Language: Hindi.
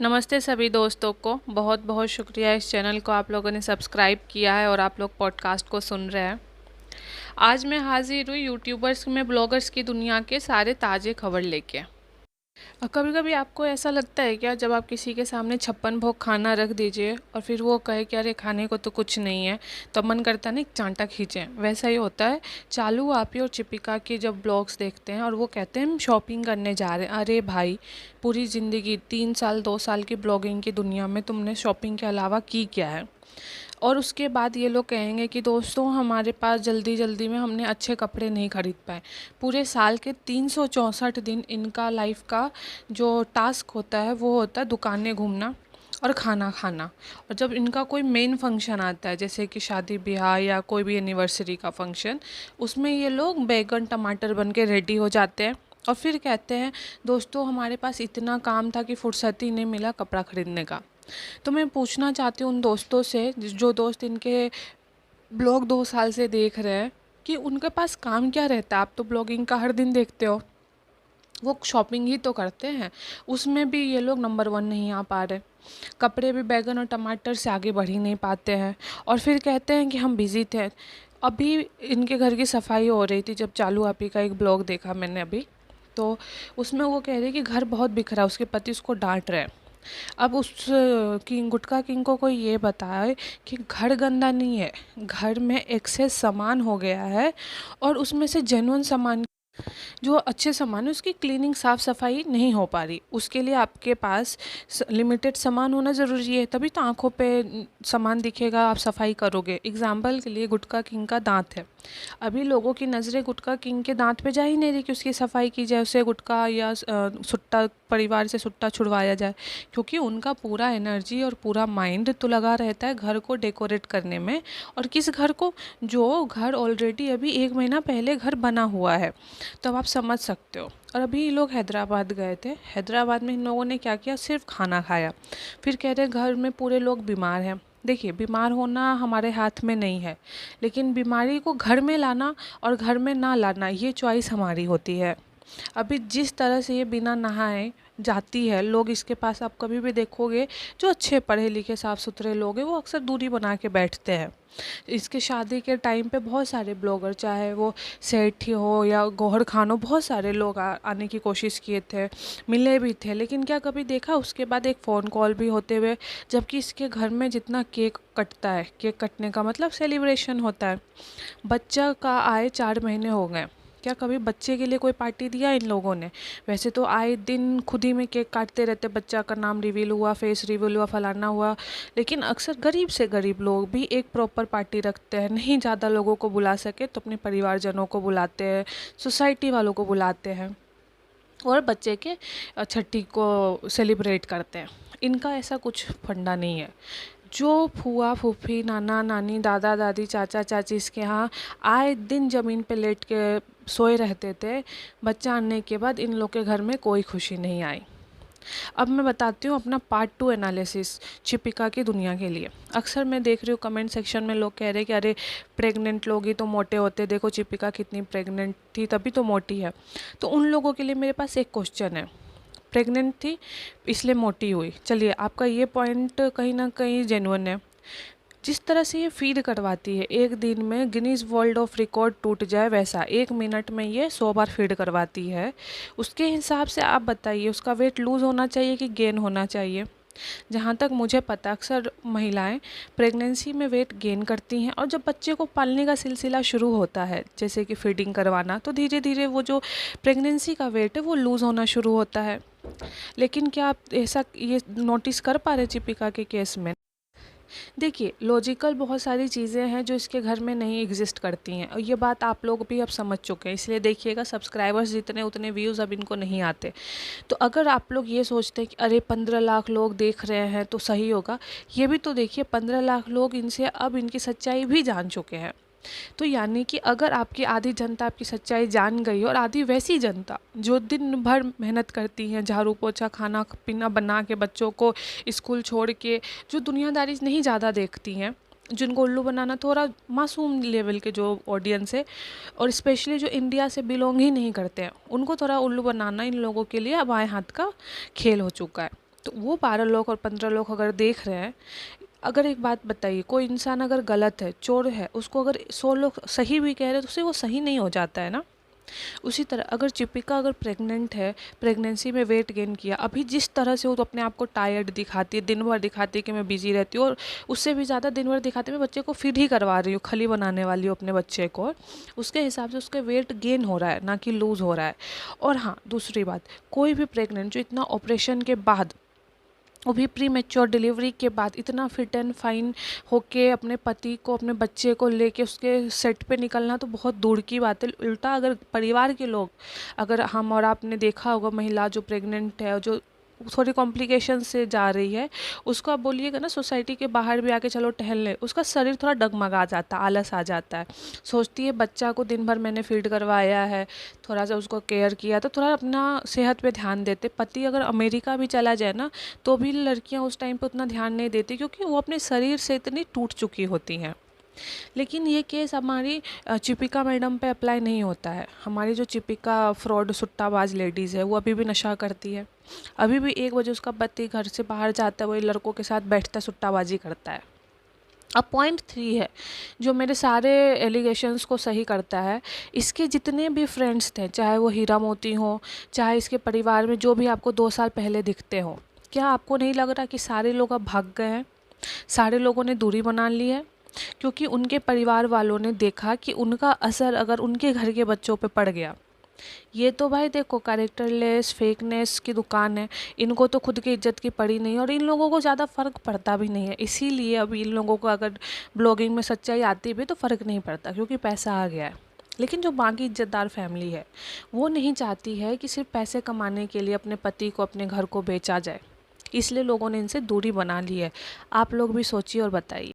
नमस्ते सभी दोस्तों को। बहुत बहुत शुक्रिया इस चैनल को आप लोगों ने सब्सक्राइब किया है और आप लोग पॉडकास्ट को सुन रहे हैं। आज मैं हाजिर हूँ यूट्यूबर्स में ब्लॉगर्स की दुनिया के सारे ताज़े खबर लेके। कभी कभी आपको ऐसा लगता है क्या, जब आप किसी के सामने 56 भोग खाना रख दीजिए और फिर वो कहे कि अरे खाने को तो कुछ नहीं है, तो मन करता है ना एक चांटा खींचें। वैसा ही होता है चालू आपी और चिपिका के जब ब्लॉग्स देखते हैं और वो कहते हैं हम शॉपिंग करने जा रहे हैं। अरे भाई, पूरी ज़िंदगी 3 साल 2 साल की ब्लॉगिंग की दुनिया में तुमने शॉपिंग के अलावा की क्या है? और उसके बाद ये लोग कहेंगे कि दोस्तों हमारे पास जल्दी जल्दी में हमने अच्छे कपड़े नहीं खरीद पाए। पूरे साल के 364 दिन इनका लाइफ का जो टास्क होता है वो होता है दुकानें घूमना और खाना खाना। और जब इनका कोई मेन फंक्शन आता है जैसे कि शादी ब्याह या कोई भी एनिवर्सरी का फंक्शन, उसमें ये लोग बैगन टमाटर बन के रेडी हो जाते हैं और फिर कहते हैं दोस्तों हमारे पास इतना काम था कि फुर्सत ही नहीं मिला कपड़ा खरीदने का। तो मैं पूछना चाहती हूँ उन दोस्तों से जो दोस्त इनके ब्लॉग 2 साल से देख रहे हैं कि उनके पास काम क्या रहता है। आप तो ब्लॉगिंग का हर दिन देखते हो, वो शॉपिंग ही तो करते हैं, उसमें भी ये लोग नंबर 1 नहीं आ पा रहे। कपड़े भी बैगन और टमाटर से आगे बढ़ ही नहीं पाते हैं और फिर कहते हैं कि हम बिज़ी थे। अभी इनके घर की सफाई हो रही थी जब चालू आपी का एक ब्लॉग देखा मैंने अभी, तो उसमें वो कह रही कि घर बहुत बिखरा, उसके पति उसको डांट रहे हैं। अब उस किंग गुटखा किंग को कोई ये बताए कि घर गंदा नहीं है, घर में एक्सेस सामान हो गया है और उसमें से जेन्युइन सामान जो अच्छे सामान है उसकी क्लीनिंग साफ़ सफाई नहीं हो पा रही। उसके लिए आपके पास लिमिटेड सामान होना ज़रूरी है, तभी तो आँखों पे सामान दिखेगा, आप सफाई करोगे। एग्जाम्पल के लिए गुटखा किंग का दांत है, अभी लोगों की नज़रें गुटखा किंग के दांत पे जा ही नहीं रही कि उसकी सफाई की जाए, उसे गुटखा या सुट्टा परिवार से सुट्टा छुड़वाया जाए, क्योंकि उनका पूरा एनर्जी और पूरा माइंड तो लगा रहता है घर को डेकोरेट करने में। और किस घर को? जो घर ऑलरेडी अभी 1 महीना पहले घर बना हुआ है। तो अब आप समझ सकते हो। और अभी ये लोग हैदराबाद गए थे, हैदराबाद में इन लोगों ने क्या किया, सिर्फ खाना खाया। फिर कह रहे घर में पूरे लोग बीमार हैं। देखिए, बीमार होना हमारे हाथ में नहीं है, लेकिन बीमारी को घर में लाना और घर में ना लाना ये चॉइस हमारी होती है। अभी जिस तरह से ये बिना नहाए जाती है, लोग इसके पास आप कभी भी देखोगे जो अच्छे पढ़े लिखे साफ़ सुथरे लोग हैं वो अक्सर दूरी बना के बैठते हैं। इसके शादी के टाइम पे बहुत सारे ब्लॉगर, चाहे वो सेठी हो या गौहर खान हो, बहुत सारे लोग आने की कोशिश किए थे, मिले भी थे, लेकिन क्या कभी देखा उसके बाद एक फ़ोन कॉल भी होते हुए? जबकि इसके घर में जितना केक कटता है, केक कटने का मतलब सेलिब्रेशन होता है। बच्चा का आए 4 महीने हो गए, क्या कभी बच्चे के लिए कोई पार्टी दिया इन लोगों ने? वैसे तो आए दिन खुद ही में केक काटते रहते, बच्चा का नाम रिवील हुआ, फेस रिवील हुआ, फलाना हुआ, लेकिन अक्सर गरीब से गरीब लोग भी एक प्रॉपर पार्टी रखते हैं। नहीं ज़्यादा लोगों को बुला सके तो अपने परिवारजनों को बुलाते हैं, सोसाइटी वालों को बुलाते हैं और बच्चे के छठी को सेलिब्रेट करते हैं। इनका ऐसा कुछ फंडा नहीं है। जो फूआ फूफी नाना नानी दादा दादी चाचा चाची इसके यहाँ आए दिन ज़मीन पे लेट के सोए रहते थे, बच्चा आने के बाद इन लोग के घर में कोई खुशी नहीं आई। अब मैं बताती हूँ अपना पार्ट 2 एनालिसिस चिपिका की दुनिया के लिए। अक्सर मैं देख रही हूँ कमेंट सेक्शन में लोग कह रहे हैं कि अरे प्रेग्नेंट लोग ही तो मोटे होते, देखो चिपिका कितनी प्रेग्नेंट थी तभी तो मोटी है। तो उन लोगों के लिए मेरे पास एक क्वेश्चन है, प्रेग्नेंट थी इसलिए मोटी हुई, चलिए आपका ये पॉइंट कहीं ना कहीं जेन्युइन है। जिस तरह से ये फीड करवाती है, एक दिन में गिनीज वर्ल्ड ऑफ रिकॉर्ड टूट जाए वैसा 1 मिनट में ये 100 बार फीड करवाती है। उसके हिसाब से आप बताइए उसका वेट लूज़ होना चाहिए कि गेन होना चाहिए? जहाँ तक मुझे पता अक्सर महिलाएं प्रेगनेंसी में वेट गेन करती हैं और जब बच्चे को पालने का सिलसिला शुरू होता है जैसे कि फीडिंग करवाना, तो धीरे धीरे वो जो प्रेगनेंसी का वेट है वो लूज़ होना शुरू होता है। लेकिन क्या आप ऐसा ये नोटिस कर पा रहे चिपिका के केस में? देखिए, लॉजिकल बहुत सारी चीज़ें हैं जो इसके घर में नहीं एग्जिस्ट करती हैं और ये बात आप लोग भी अब समझ चुके हैं, इसलिए देखिएगा सब्सक्राइबर्स जितने उतने व्यूज़ अब इनको नहीं आते। तो अगर आप लोग ये सोचते हैं कि अरे 15 लाख लोग देख रहे हैं तो सही होगा, ये भी तो देखिए 15 लाख लोग इनसे अब इनकी सच्चाई भी जान चुके हैं। तो यानी कि अगर आपकी आधी जनता आपकी सच्चाई जान गई और आधी वैसी जनता जो दिन भर मेहनत करती हैं, झाड़ू पोछा खाना पीना बना के बच्चों को स्कूल छोड़ के, जो दुनियादारी नहीं ज़्यादा देखती हैं, जिनको उल्लू बनाना थोड़ा मासूम लेवल के जो ऑडियंस है, और स्पेशली जो इंडिया से बिलोंग ही नहीं करते हैं, उनको थोड़ा उल्लू बनाना इन लोगों के लिए अब बाएं हाथ का खेल हो चुका है। तो वो 12 लोग और 15 लोग अगर देख रहे हैं, अगर एक बात बताइए, कोई इंसान अगर गलत है, चोर है, उसको अगर 100 लोग सही भी कह रहे हैं तो उससे वो सही नहीं हो जाता है ना। उसी तरह अगर चिपिका अगर प्रेग्नेंट है, प्रेगनेंसी में वेट गेन किया, अभी जिस तरह से वो तो अपने आप को टायर्ड दिखाती है, दिन भर दिखाती है कि मैं बिजी रहती हूँ, और उससे भी ज़्यादा दिन भर दिखाती है मैं बच्चे को फीड ही करवा रही हूँ, खली बनाने वाली हूँ अपने बच्चे को, उसके हिसाब से उसके वेट गेन हो रहा है, ना कि लूज़ हो रहा है। और हाँ, दूसरी बात, कोई भी प्रेग्नेंट जो इतना ऑपरेशन के बाद, वो भी प्री मेच्योर डिलीवरी के बाद इतना फिट एंड फाइन होके अपने पति को, अपने बच्चे को लेके उसके सेट पे निकलना तो बहुत दूर की बात है। उल्टा अगर परिवार के लोग, अगर हम और आपने देखा होगा महिला जो प्रेग्नेंट है और जो थोड़ी कॉम्प्लिकेशन से जा रही है, उसको आप बोलिएगा ना सोसाइटी के बाहर भी आके चलो टहल ले, उसका शरीर थोड़ा डगमगा जाता है, आलस आ जाता है। सोचती है बच्चा को दिन भर मैंने फीड करवाया है, थोड़ा सा उसको केयर किया, तो थोड़ा अपना सेहत पे ध्यान देते। पति अगर अमेरिका भी चला जाए ना, तो भी लड़कियां उस टाइम पे उतना ध्यान नहीं देती, क्योंकि वो अपने शरीर से इतनी टूट चुकी होती हैं। लेकिन ये केस हमारी चिपिका मैडम पे अप्लाई नहीं होता है। हमारी जो चिपिका फ्रॉड सुट्टाबाज लेडीज़ है, वो अभी भी नशा करती है। अभी भी 1 बजे उसका पति घर से बाहर जाता है, वही लड़कों के साथ बैठता सुट्टाबाजी करता है। अब पॉइंट 3 है जो मेरे सारे एलिगेशंस को सही करता है। इसके जितने भी फ्रेंड्स थे, चाहे वो हीरा मोती हो, चाहे इसके परिवार में जो भी आपको 2 साल पहले दिखते हो, क्या आपको नहीं लग रहा कि सारे लोग अब भाग गए हैं? सारे लोगों ने दूरी बना ली है, क्योंकि उनके परिवार वालों ने देखा कि उनका असर अगर उनके घर के बच्चों पे पड़ गया। ये तो भाई देखो कैरेक्टरलेस फेकनेस की दुकान है, इनको तो खुद की इज्जत की पड़ी नहीं, और इन लोगों को ज़्यादा फ़र्क पड़ता भी नहीं है। इसीलिए अभी इन लोगों को अगर ब्लॉगिंग में सच्चाई आती भी तो फ़र्क नहीं पड़ता, क्योंकि पैसा आ गया है। लेकिन जो बाकी इज्जतदार फैमिली है, वो नहीं चाहती है कि सिर्फ पैसे कमाने के लिए अपने पति को, अपने घर को बेचा जाए। इसलिए लोगों ने इनसे दूरी बना ली है। आप लोग भी सोचिए और बताइए।